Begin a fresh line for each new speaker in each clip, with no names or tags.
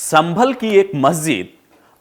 संभल की एक मस्जिद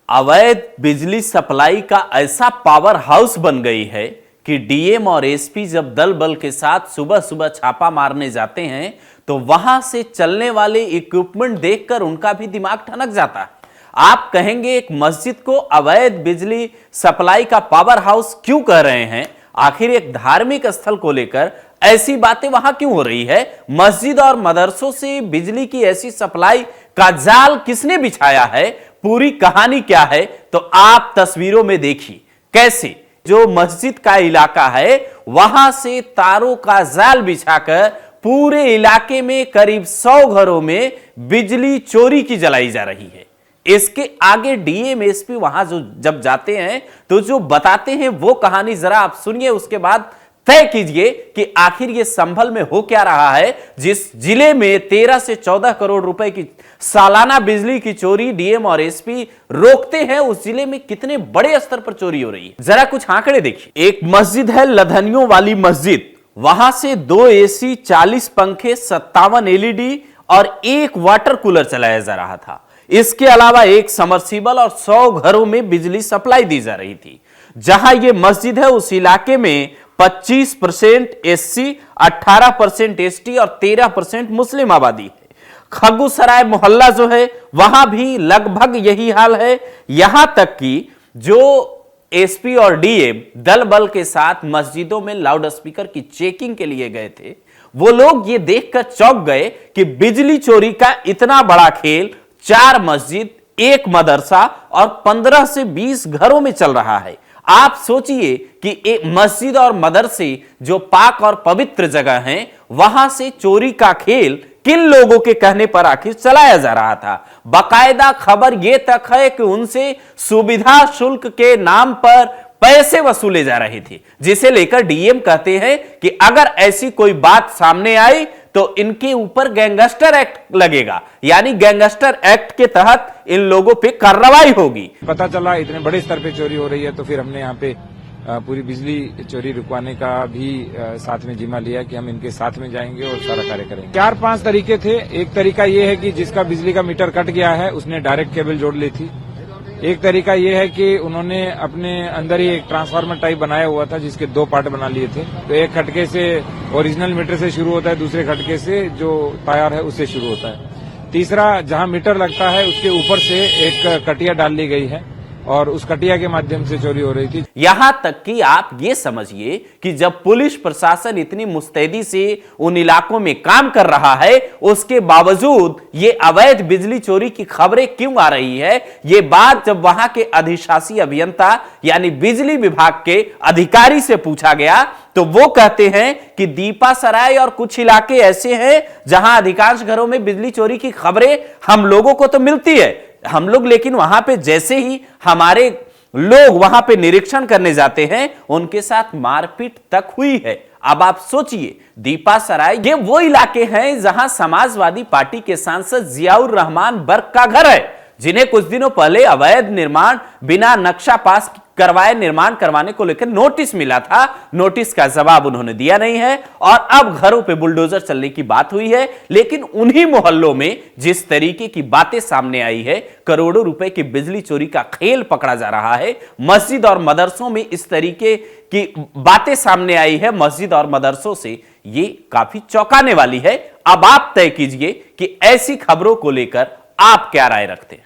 अवैध बिजली सप्लाई का ऐसा पावर हाउस बन गई है कि डीएम और एसपी जब दल बल के साथ सुबह सुबह छापा मारने जाते हैं तो वहां से चलने वाले इक्विपमेंट देखकर उनका भी दिमाग ठनक जाता है। आप कहेंगे एक मस्जिद को अवैध बिजली सप्लाई का पावर हाउस क्यों कह रहे हैं? आखिर एक धार्मिक स्थल को लेकर ऐसी बातें वहां क्यों हो रही है? मस्जिद और मदरसों से बिजली की ऐसी सप्लाई का जाल किसने बिछाया है? पूरी कहानी क्या है? तो आप तस्वीरों में देखिए कैसे जो मस्जिद का इलाका है वहां से तारों का जाल बिछाकर पूरे इलाके में करीब 100 घरों में बिजली चोरी की जलाई जा रही है। इसके आगे डीएम एसपी वहां जब जाते हैं तो जो बताते हैं वो कहानी जरा आप सुनिए, उसके बाद तय कीजिए कि आखिर ये संभल में हो क्या रहा है। जिस जिले में 13 से 14 करोड़ रुपए की सालाना बिजली की चोरी डीएम और एसपी रोकते हैं, उस जिले में कितने बड़े स्तर पर चोरी हो रही है। जरा कुछ आंकड़े देखिए। एक मस्जिद है लधनियों वाली मस्जिद, वहां से 2 एसी, 40 पंखे, 57 एलईडी और 1 वाटर कूलर चलाया जा रहा था। इसके अलावा 1 समरसीबल और 100 घरों में बिजली सप्लाई दी जा रही थी। जहां यह मस्जिद है उस इलाके में 25% एससी, 18% एसटी और 13% मुस्लिम आबादी है। खगुसराय मोहल्ला जो है वहां भी लगभग यही हाल है। यहां तक कि जो एसपी और डीएम दल बल के साथ मस्जिदों में लाउड स्पीकर की चेकिंग के लिए गए थे, वो लोग ये देखकर चौंक गए कि बिजली चोरी का इतना बड़ा खेल 4 मस्जिद, 1 मदरसा और 15 से 20 घरों में चल रहा है। आप सोचिए कि एक मस्जिद और मदरसे जो पाक और पवित्र जगह हैं, वहां से चोरी का खेल किन लोगों के कहने पर आखिर चलाया जा रहा था? बाकायदा खबर यह तक है कि उनसे सुविधा शुल्क के नाम पर पैसे वसूले जा रहे थे, जिसे लेकर डीएम कहते हैं कि अगर ऐसी कोई बात सामने आई तो इनके ऊपर गैंगस्टर एक्ट लगेगा, यानी गैंगस्टर एक्ट के तहत इन लोगों पे कार्रवाई होगी।
पता चला इतने बड़े स्तर पे चोरी हो रही है तो फिर हमने यहाँ पे पूरी बिजली चोरी रुकवाने का भी साथ में जिम्मा लिया कि हम इनके साथ में जाएंगे और सारा कार्य करेंगे। 4-5 तरीके थे। एक तरीका ये है कि जिसका बिजली का मीटर कट गया है उसने डायरेक्ट केबल जोड़ ली थी। एक तरीका ये है कि उन्होंने अपने अंदर ही एक ट्रांसफार्मर टाइप बनाया हुआ था जिसके 2 पार्ट बना लिए थे। तो एक खटके से ओरिजिनल मीटर से शुरू होता है, दूसरे खटके से जो तार है उससे शुरू होता है। तीसरा, जहां मीटर लगता है उसके ऊपर से एक कटिया डाल ली गई है और उस कटिया के माध्यम से चोरी हो रही थी।
यहां तक कि आप ये समझिए कि जब पुलिस प्रशासन इतनी मुस्तैदी से उन इलाकों में काम कर रहा है, उसके बावजूद ये अवैध बिजली चोरी की खबरें क्यों आ रही है? ये बात जब वहां के अधिशासी अभियंता यानी बिजली विभाग के अधिकारी से पूछा गया तो वो कहते हैं कि दीपासराय और कुछ इलाके ऐसे हैं जहां अधिकांश घरों में बिजली चोरी की खबरें हम लोगों को तो मिलती है, हम लोग लेकिन वहां पे जैसे ही हमारे लोग वहां पे निरीक्षण करने जाते हैं उनके साथ मारपीट तक हुई है। अब आप सोचिए, दीपासराय ये वो इलाके हैं जहां समाजवादी पार्टी के सांसद जियाउर रहमान बर्क का घर है, जिन्हें कुछ दिनों पहले अवैध निर्माण बिना नक्शा पास करवाए निर्माण करवाने को लेकर नोटिस मिला था। नोटिस का जवाब उन्होंने दिया नहीं है और अब घरों पे बुलडोजर चलने की बात हुई है। लेकिन उन्हीं मोहल्लों में जिस तरीके की बातें सामने आई है, करोड़ों रुपए की बिजली चोरी का खेल पकड़ा जा रहा है। मस्जिद और मदरसों में इस तरीके की बातें सामने आई है, मस्जिद और मदरसों से, ये काफी चौंकाने वाली है। अब आप तय कीजिए कि ऐसी खबरों को लेकर आप क्या राय रखते हैं।